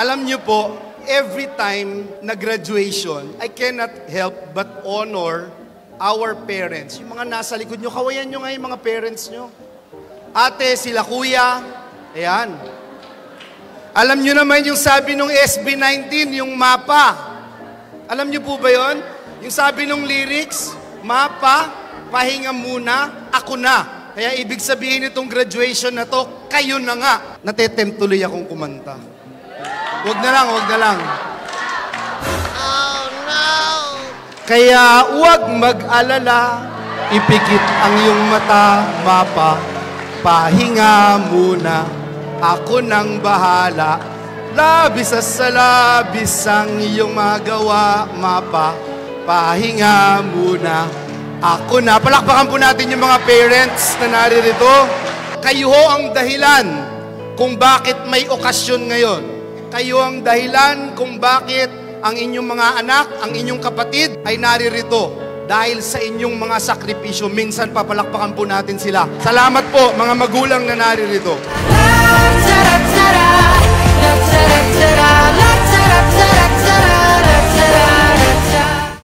Alam niyo po, every time na graduation, I cannot help but honor our parents. Yung mga nasa likod nyo, kawayan nyo nga yung mga parents nyo. Ate, sila kuya, ayan. Alam nyo naman yung sabi nung SB19, yung mapa. Alam nyo po ba yon? Yung sabi nung lyrics, mapa, pahinga muna, ako na. Kaya ibig sabihin itong graduation na to, kayo na nga. Natetempt tuloy akong kumanta. Wag na lang. Oh, no! Kaya huwag mag-alala, ipikit ang iyong mata, mapa, pahinga muna, ako nang bahala. Labis sa labis ang iyong magawa, mapa, pahinga muna, ako na. Palakpakan po natin yung mga parents na naririto. Kayo ho ang dahilan kung bakit may okasyon ngayon. Kayo ang dahilan kung bakit ang inyong mga anak, ang inyong kapatid ay naririto dahil sa inyong mga sakripisyo. Minsan papalakpakan po natin sila. Salamat po mga magulang na naririto.